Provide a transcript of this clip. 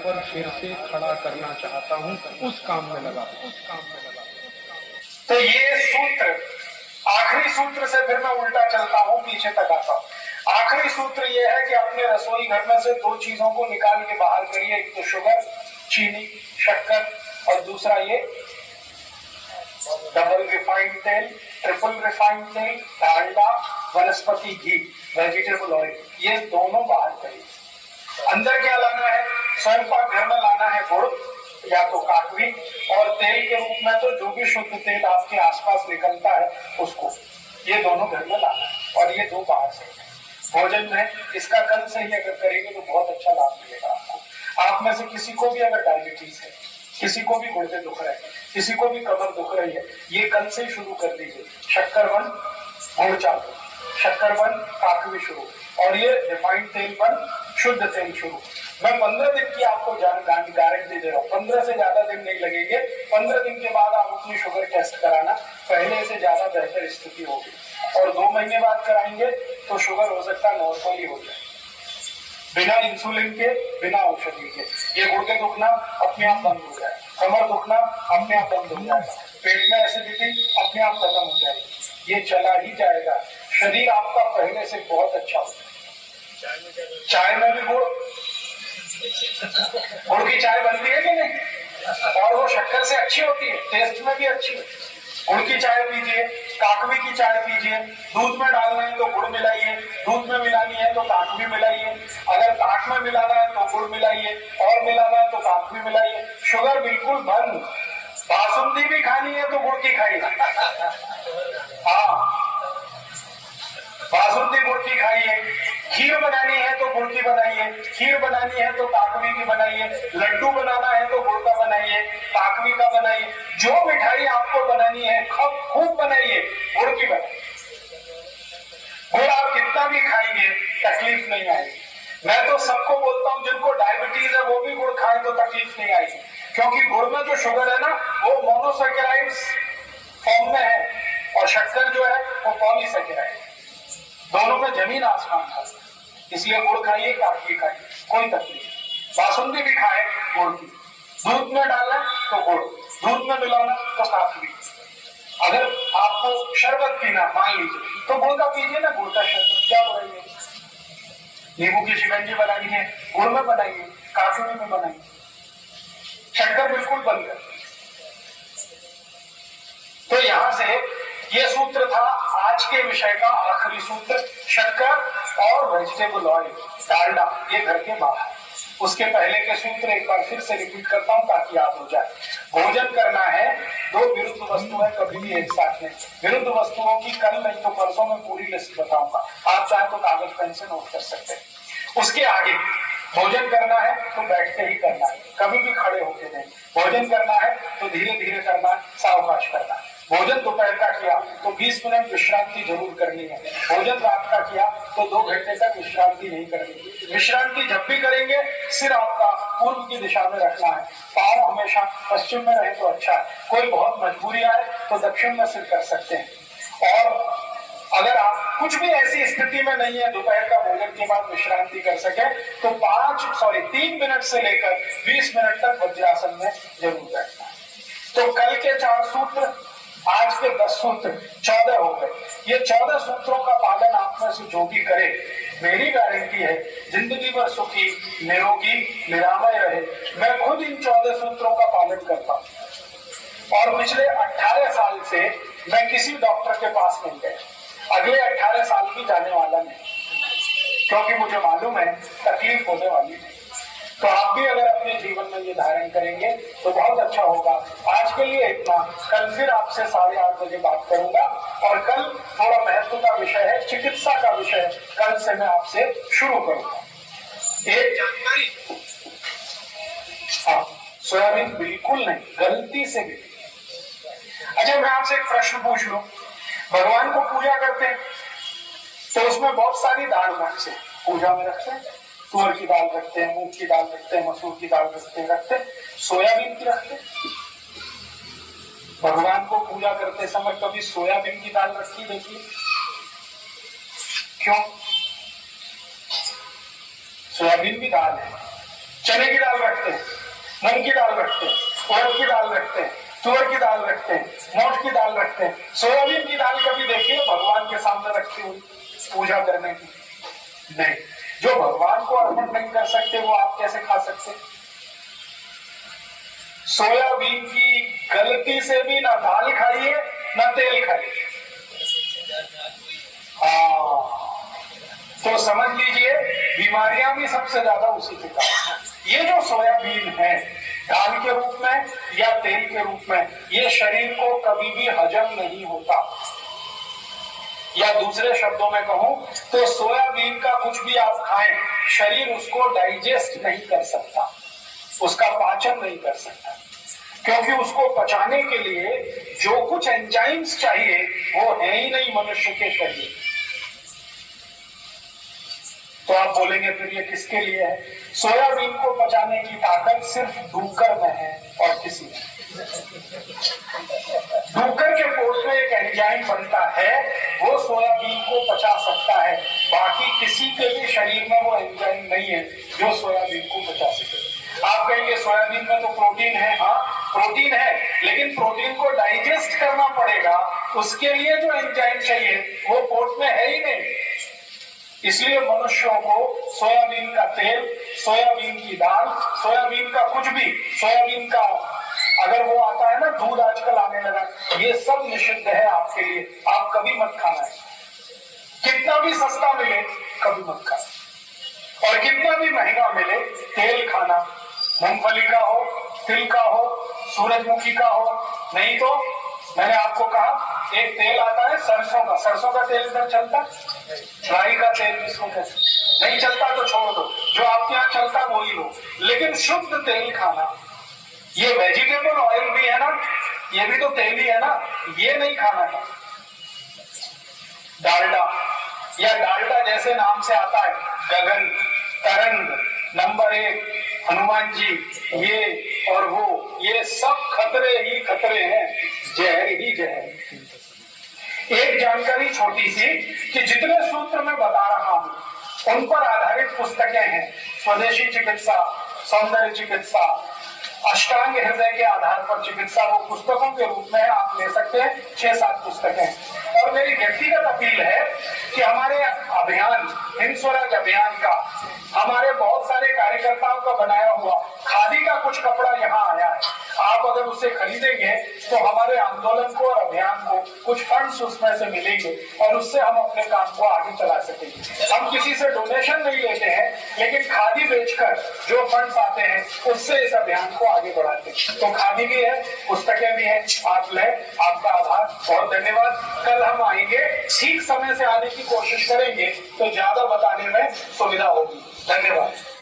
पर फिर से खड़ा करना चाहता हूँ, उस काम में लगा। तो ये सूत्र, आखिरी सूत्र से फिर मैं उल्टा चलता हूँ, पीछे तक आता हूँ। आखिरी सूत्र ये है कि अपने रसोई घर में से दो चीजों को निकाल के बाहर करिए, एक तो शुगर, चीनी, शक्कर, और दूसरा ये डबल रिफाइंड तेल, ट्रिपल रिफाइंड तेल, डालडा, वनस्पति घी, वेजिटेबल ऑयल, ये दोनों बाहर करिए। अंदर क्या लाना है? स्वयं पाक घर में लाना है गुड़ या तो काकवी, और तेल के रूप में तो जो भी शुद्ध तेल आपके आसपास निकलता है उसको, ये दोनों घर में लाना है, और ये दो बाहर से। भोजन में इसका कल से ही अगर करेंगे तो बहुत अच्छा लाभ मिलेगा आपको। आप में से किसी को भी अगर डायबिटीज है, किसी को भी गुर्दे दुख रहे हैं, किसी को भी कमर दुख रही है, ये कल से ही शुरू कर दीजिए। शक्कर बन, गुड़ चालू, शक्कर बन, काकवी शुरू, और ये रिफाइंड तेल बन, शुद्ध तेल शुरू। मैं 15 दिन की आपको गारंटी दे रहा हूँ, 15 से ज्यादा दिन नहीं लगेंगे। 15 दिन के बाद आप अपनी शुगर टेस्ट कराना, पहले से ज्यादा बेहतर स्थिति होगी। और 2 महीने बाद कराएंगे तो शुगर हो सकता है नॉर्मल ही हो जाए, बिना इंसुलिन के, बिना औषधि के। ये गुर्दे दुखना अपने आप बंद हो जाए, कमर दुखना अपने आप बंद हो जाएगा, पेट में एसिडिटी अपने आप खत्म हो जाएगी, ये चला ही जाएगा। शरीर आपका पहले से बहुत अच्छा हो जाएगा। चाय में भी गुड़ की चाय बनती है कि नहीं, और वो शक्कर से अच्छी होती है, टेस्ट में भी अच्छी है। गुड़ की चाय पीजिए, काकवी की चाय पीजिए, दूध में डालना है तो गुड़ मिलाइए, दूध में मिलानी है तो काकवी मिलाइए, अगर काक में मिलाना है तो गुड़ मिलाइए, और मिलाना है तो काकवी मिलाइए। शुगर बिल्कुल बंद। बासुंदी भी खानी है तो गुड़ की खाइए, हाँ, बासुंदी गुड़ की खाइए। खीर बनानी है तो गुड़ की बनाइए, खीर बनानी है तो काकवी की बनाइए, लड्डू बनाना है तो गुड़ का बनाइए, काकवी का बनाइए। जो मिठाई आपको बनानी है खूब बनाइए, गुड़ की बनाइए। गुड़ आप कितना भी खाएंगे तकलीफ नहीं आएगी। मैं तो सबको बोलता हूँ जिनको डायबिटीज है वो भी गुड़ खाए तो तकलीफ नहीं आएगी, क्योंकि गुड़ में जो शुगर है ना वो मोनोसैकेराइड्स फॉर्म में है, और शक्कर जो है वो पॉलीसैकेराइड, दोनों में जमीन आसमान का। इसलिए गुड़ खाइए, काकवी खाइए, कोई तकलीफ। बासुंदी भी खाए गुड़ की, दूध में डालना तो गुड़, दूध में मिलाना तो काकवी। अगर आपको शरबत पीना मान लीजिए तो गुड़ का पीजिए ना, गुड़ का शरबत, क्या बनाइए। नींबू की शिकंजी बनानी है, गुड़ में बनाइए, काकवी में बनाइए। शक्कर बिल्कुल बंद कर। तो यहां से ये सूत्र था आज के विषय का आखिरी सूत्र, शक्कर और वेजिटेबल ऑयल, डालडा, ये घर के बाहर। उसके पहले के सूत्र एक बार फिर से रिपीट करता हूं ताकि याद हो जाए। भोजन करना है, दो विरुद्ध वस्तुएं कभी भी एक साथ नहीं। विरुद्ध वस्तुओं की कल नहीं तो परसों में पूरी लिस्ट बताऊंगा, आप चाहे तो कागज पेन से नोट कर सकते हैं। उसके आगे भोजन करना है तो बैठ के ही करना है, कभी भी खड़े होके नहीं। भोजन करना है तो धीरे धीरे करना है, सावकाश करना है। भोजन दोपहर का किया तो 20 मिनट विश्रांति जरूर करनी है। भोजन रात का किया तो 2 घंटे तक विश्रांति नहीं करनी। विश्रांति जब भी करेंगे सिर आपका पूर्व की दिशा में रखना है, पांव हमेशा पश्चिम में रहे तो अच्छा है। कोई बहुत मजबूरी आए तो दक्षिण में सिर कर सकते हैं। और अगर आप कुछ भी ऐसी स्थिति में नहीं है दोपहर का भोजन के बाद विश्रांति कर सके तो 3 मिनट से लेकर 20 मिनट तक वज्रासन में जरूर बैठना है। तो कल के 4 सूत्र, आज के 10 सूत्र, 14 हो गए। ये 14 सूत्रों का पालन आप में से जो भी करे, मेरी गारंटी है जिंदगी भर सुखी, निरोगी, निरामय रहे। मैं खुद इन 14 सूत्रों का पालन करता हूँ और पिछले 18 साल से मैं किसी डॉक्टर के पास नहीं गया, अगले 18 साल भी जाने वाला नहीं, क्योंकि मुझे मालूम है तकलीफ होने वाली नहीं। तो आप भी अगर अपने जीवन में ये धारण करेंगे तो बहुत अच्छा होगा। आज के लिए इतना, कल फिर आपसे 8:30 बजे बात करूंगा, और कल थोड़ा महत्व का विषय है, चिकित्सा का विषय कल से मैं आपसे शुरू करूंगा। एक जानकारी, हाँ, सोयाबीन बिल्कुल नहीं, गलती से भी। अच्छा, मैं आपसे एक प्रश्न पूछ लूं, भगवान को पूजा करते हैं तो उसमें बहुत सारी दाल रखते हैं, पूजा में रखते हैं। तुअर की दाल रखते हैं, मूंग की दाल रखते हैं, मसूर की दाल रखते हैं, सोयाबीन की रखते हैं। भगवान को पूजा करते समय कभी सोयाबीन की दाल रखी देखिए? क्यों? सोयाबीन भी दाल है, चने की दाल रखते हैं, मूंग की दाल रखते हैं, उड़द की दाल रखते हैं, तुअर की दाल रखते हैं, मोठ की दाल रखते हैं। सोयाबीन की दाल कभी देखिए भगवान के सामने रखी हुई पूजा करने की? नहीं। जो भगवान को अर्पण नहीं कर सकते वो आप कैसे खा सकते? सोयाबीन की गलती से भी ना दाल खाइए ना तेल खाइए। तो समझ लीजिए बीमारियां भी सबसे ज्यादा उसी के कारण। ये जो सोयाबीन है दाल के रूप में या तेल के रूप में, ये शरीर को कभी भी हजम नहीं होता। या दूसरे शब्दों में कहूं तो सोयाबीन का कुछ भी आप खाएं, शरीर उसको डाइजेस्ट नहीं कर सकता, उसका पाचन नहीं कर सकता, क्योंकि उसको पचाने के लिए जो कुछ एंजाइम्स चाहिए वो है ही नहीं मनुष्य के शरीर। तो आप बोलेंगे फिर ये किसके लिए है? सोयाबीन को पचाने की ताकत सिर्फ डूकर में है और किसी में। डूकर के पोट में एक एंजाइम बनता है, वो सोयाबीन को पचा सकता है, बाकी किसी के भी शरीर में वो एंजाइम नहीं है जो सोयाबीन को पचा सके। आप कहेंगे सोयाबीन में तो प्रोटीन है। हाँ प्रोटीन है, लेकिन प्रोटीन को डाइजेस्ट करना पड़ेगा, उसके लिए जो एंजाइम चाहिए वो पोट में है ही नहीं। इसलिए मनुष्यों को सोयाबीन का तेल, सोयाबीन की दाल, सोयाबीन का कुछ भी, सोयाबीन का अगर वो आता है ना दूध आजकल आने लगा, ये सब निषिद्ध है आपके लिए। आप कभी मत खाना है, कितना भी सस्ता मिले कभी मत खाना, और कितना भी महंगा मिले तेल खाना, मूंगफली का हो, तिल का हो, सूरजमुखी का हो। नहीं तो मैंने आपको कहा एक तेल आता है सरसों का, सरसों का तेल इधर चलता, राई का तेल जिसको कहते, नहीं चलता तो छोड़ दो, जो आपके यहाँ चलता वही लो, लेकिन शुद्ध तेल खाना। ये वेजिटेबल ऑयल भी है ना, ये भी तो तेल ही है ना, ये नहीं खाना था। डालडा, या डालडा जैसे नाम से आता है, गगन, तरंग, नंबर 1, हनुमान जी, ये और वो, ये सब खतरे ही खतरे हैं, जहर ही जहर। एक जानकारी छोटी सी कि जितने सूत्र मैं बता रहा हूं उन पर आधारित पुस्तकें हैं। स्वदेशी चिकित्सा, सौंदर्य चिकित्सा, अष्टांग हृदय के आधार पर चिकित्सा, वो पुस्तकों के रूप में आप ले सकते हैं। 6-7 पुस्तकें। और मेरी व्यक्तिगत अपील है कि हमारे अभियान, हिंद स्वराज अभियान का, हमारे बहुत सारे कार्यकर्ताओं का बनाया हुआ खादी का कुछ कपड़ा यहाँ आया है। आप अगर उसे खरीदेंगे तो हमारे आंदोलन को और अभियान को कुछ फंड्स उसमें से मिलेंगे और उससे हम अपने काम को आगे चला सकेंगे। हम किसी से डोनेशन नहीं लेते हैं, लेकिन खादी बेचकर जो फंड्स आते हैं उससे इस अभियान को आगे बढ़ाते हैं। तो खादी भी है, पुस्तकें भी हैं, आप लें। आपका आभार, बहुत धन्यवाद। कल हम आएंगे, ठीक समय से आने की कोशिश करेंगे तो ज्यादा बताने में सुविधा होगी। धन्यवाद।